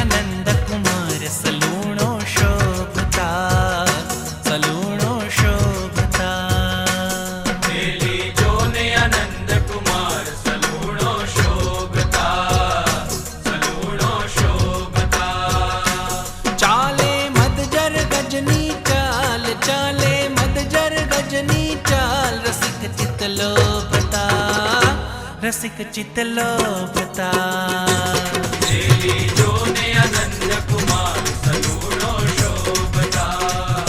आनंद कुमार सलूणो शोभता सलूणो शोभता मेली जोने आनंद कुमार सलूणो शोभता सलूणो शोभता चाले मदजर गजनी चाल चाले मदजर गजनी चाल रसिक चित लोभता रसिक चित लोभता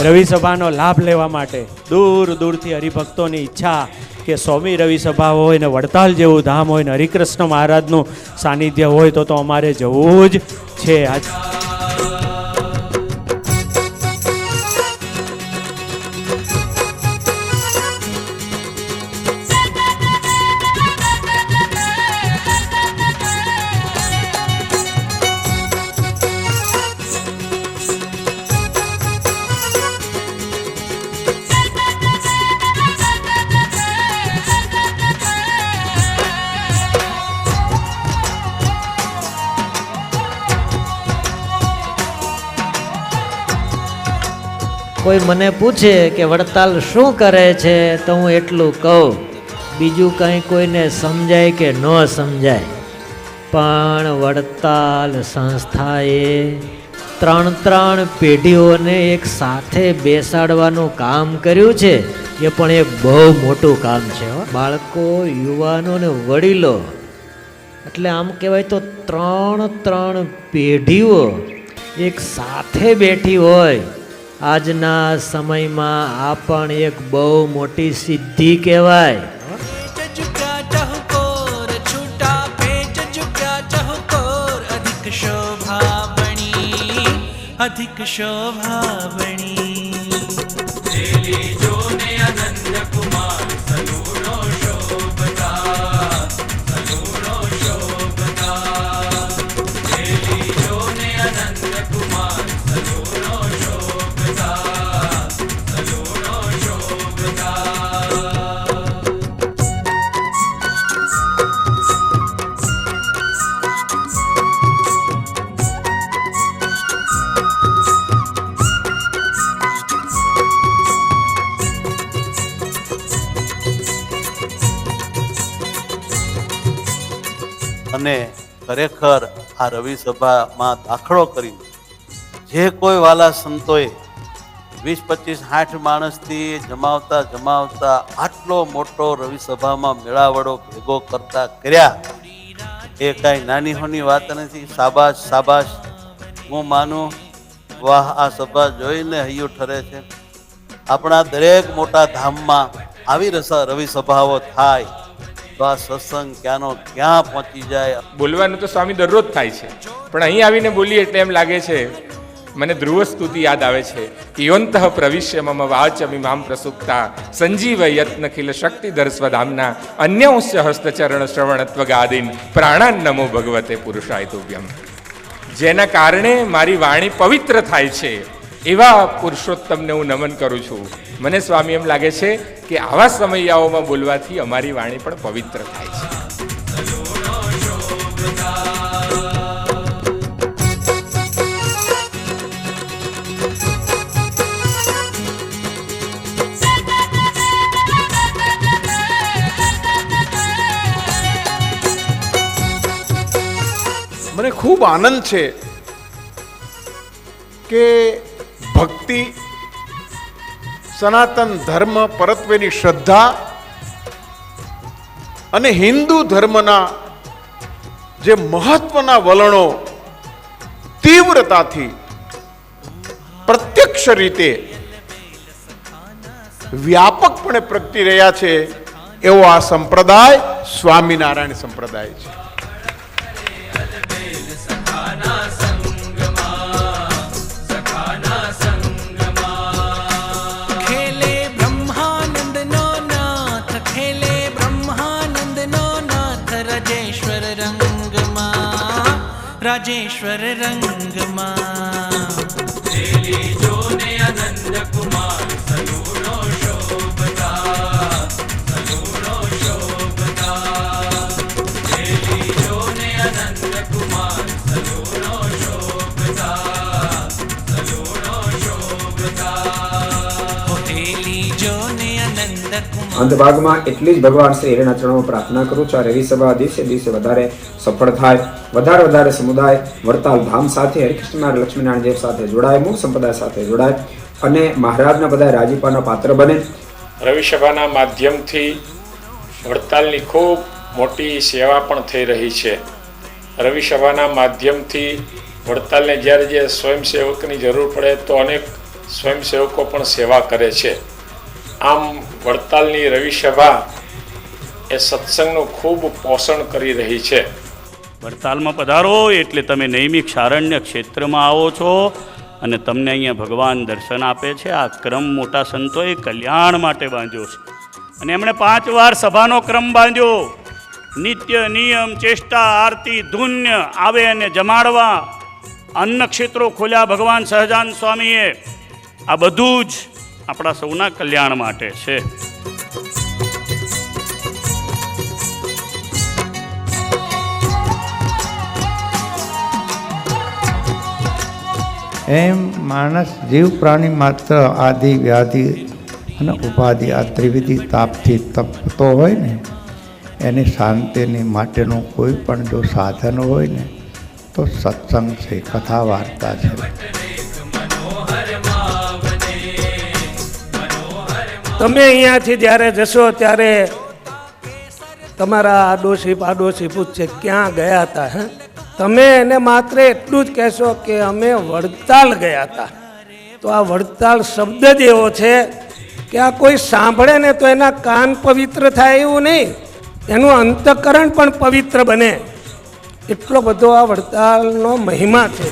રવિ સભાનો લાભ લેવા માટે દૂર દૂરથી હરિભક્તોની ઈચ્છા કે સ્વામી રવિ સભા હોય ને વડતાલ જેવું ધામ હોય ને હરિકૃષ્ણ મહારાજનું સાનિધ્ય હોય તો અમારે જવું જ છે. આજ કોઈ મને પૂછે કે વડતાલ શું કરે છે તો હું એટલું કહું, બીજું કંઈ કોઈને સમજાય કે ન સમજાય, પણ વડતાલ સંસ્થાએ 3 પેઢીઓને એક સાથે બેસાડવાનું કામ કર્યું છે. એ પણ એક બહુ મોટું કામ છે. બાળકો, યુવાનો ને વડીલો, એટલે આમ કહેવાય તો 3 પેઢીઓ એક સાથે બેઠી હોય આજના સમયમાં આ પણ એક બહુ મોટી સિદ્ધિ કહેવાય. अधिक शोभा बणी अधिक शोभा बणी जोने आनंद कुमार सलूणो शोभता सलूणो शोभता जोने आनंद कुमार सलूणो शोभता सलूणो शोभता અને ખરેખર આ રવિ સભામાં દાખલો કરી જે કોઈ વાલા સંતોએ 20-25-60 માણસથી જમાવતા આટલો મોટો રવિ સભામાં મેળાવડો ભેગો કરતા કર્યા એ કાંઈ નાની હોની વાત નથી. શાબાશ શાબાશ, હું માનું. વાહ, આ સભા જોઈને હૈયું ઠરે છે. આપણા દરેક મોટા ધામમાં આવી રવિ સભાઓ થાય તો આ સત્સંગ ક્યાંનો ક્યાં પહોંચી જાય. બોલવાનું તો સ્વામી દરરોજ થાય છે, પણ અહીં આવીને બોલીએ એટલે એમ લાગે છે, મને ધ્રુવ સ્તુતિ યાદ આવે છે. યોંતઃ પ્રવિશ્ય મમ વાચમિમામ પ્રસુપ્તા સંજીવ યત્નખિલ શક્તિધર સ્વધામના અન્યંશ્ચ હસ્તચરણ શ્રવણત્વગાદીન પ્રાણાન નમો ભગવતે પુરુષાય તુભ્યમ. જેના કારણે મારી વાણી પવિત્ર થાય છે એવા પુરુષોત્તમને હું નમન કરું છું. મને સ્વામી એમ લાગે છે કે આવા સમયાઓમાં બોલવાથી અમારી વાણી પણ પવિત્ર થાય છે. મને ખૂબ આનંદ છે કે ભક્તિ, સનાતન ધર્મ પરત્વેની શ્રદ્ધા અને હિન્દુ ધર્મના જે મહત્વના વલણો તીવ્રતાથી પ્રત્યક્ષ રીતે વ્યાપકપણે પ્રગટી રહ્યા છે એવો આ સંપ્રદાય સ્વામિનારાયણ સંપ્રદાય છે. राजेश्वर रंगमा जोने आनंद कुमार सलूणो शोभता सलूणो शोभता जोने आनंद कुमार सलूणो शोभता અંતભાગમાં એટલી જ ભગવાન શ્રી હરિના ચરણોમાં પ્રાર્થના કરું છું, આ રવિ સભા દિવસે દિવસે વધારે સફળ થાય, વધારે સમુદાય વડતાલ ધામ સાથે હરિકૃષ્ણ લક્ષ્મીનારાયણ દેવ સાથે જોડાય, મૂળ સંપ્રદાય સાથે જોડાય અને મહારાજના બધા રાજીપાના પાત્ર બને. રવિ સભાના માધ્યમથી વડતાલની ખૂબ મોટી સેવા પણ થઈ રહી છે. રવિ સભાના માધ્યમથી વડતાલને જ્યારે જે સ્વયંસેવકની જરૂર પડે તો અનેક સ્વયંસેવકો પણ સેવા કરે છે. આમ વડતાલની રવિ સભા એ સત્સંગનું ખૂબ પોષણ કરી રહી છે. વડતાલમાં પધારો એટલે તમે નૈમિક શારણ્ય ક્ષેત્રમાં આવો છો અને તમને અહીંયા ભગવાન દર્શન આપે છે. આ ક્રમ મોટા સંતોએ કલ્યાણ માટે બાંધ્યો છે અને એમણે 5 વાર સભાનો ક્રમ બાંધ્યો. નિત્ય નિયમ ચેષ્ટા આરતી ધુન્ય આવે અને જમાડવા. અન્ન ક્ષેત્રો ખોલ્યા ભગવાન સહજાનંદ સ્વામીએ. આ બધું જ આપણા સૌના કલ્યાણ માટે છે. એમ માણસ જીવ પ્રાણી માત્ર આદિ વ્યાધિ અને ઉપાધિ આ ત્રિવિધિ તાપથી તપતો હોય ને, એની શાંતિની માટેનું કોઈ પણ જો સાધન હોય ને તો સત્સંગ છે, કથા વાર્તા છે. તમે અહીંયાથી જ્યારે જશો ત્યારે તમારા આડોશી પાડોશી પૂછશે ક્યાં ગયા હતા. હે, તમે એને માત્ર એટલું જ કહેશો કે અમે વડતાલ ગયા હતા. તો આ વડતાલ શબ્દ જ એવો છે કે આ કોઈ સાંભળે ને તો એના કાન પવિત્ર થાય એવું નહીં, એનું અંતઃકરણ પણ પવિત્ર બને. એટલો બધો આ વડતાલનો મહિમા છે.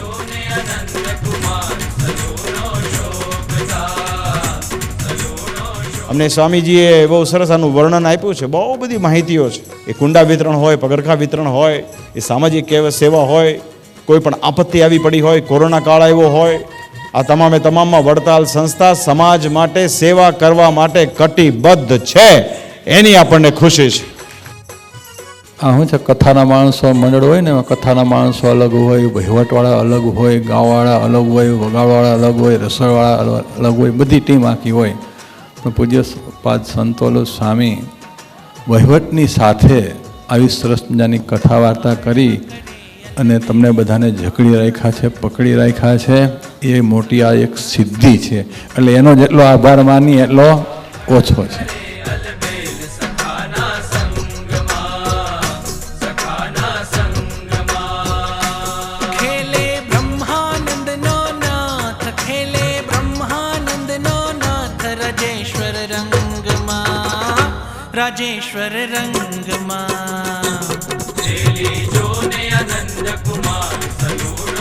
અમને સ્વામીજીએ બહુ સરસ આનું વર્ણન આપ્યું છે. બહુ બધી માહિતીઓ છે. એ કુંડા વિતરણ હોય, પગરખા વિતરણ હોય, એ સામાજિક સેવા હોય, કોઈ પણ આપત્તિ આવી પડી હોય, કોરોના કાળ આવ્યો હોય, આ તમામમાં વડતાલ સંસ્થા સમાજ માટે સેવા કરવા માટે કટિબદ્ધ છે. એની આપણને ખુશી છે. આ શું છે, કથાના માણસો મંડળ હોય ને, એમાં કથાના માણસો અલગ હોય, વહીવટવાળા અલગ હોય, ગામવાળા અલગ હોય, વગાડવાળા અલગ હોય, રસોઈવાળા અલગ હોય, બધી ટીમ આખી હોય. પૂજ્ય પાદ સંતોલો સ્વામી વહીવટની સાથે આવી સરસ મજાની કથા વાર્તા કરી અને તમને બધાને જકડી રાખ્યા છે, પકડી રાખ્યા છે. એ મોટી આ એક સિદ્ધિ છે. એટલે એનો જેટલો આભાર માની એટલો ઓછો છે. રાજેશ્વર રંગમાં જો ને અનંત કુમાર સલુડો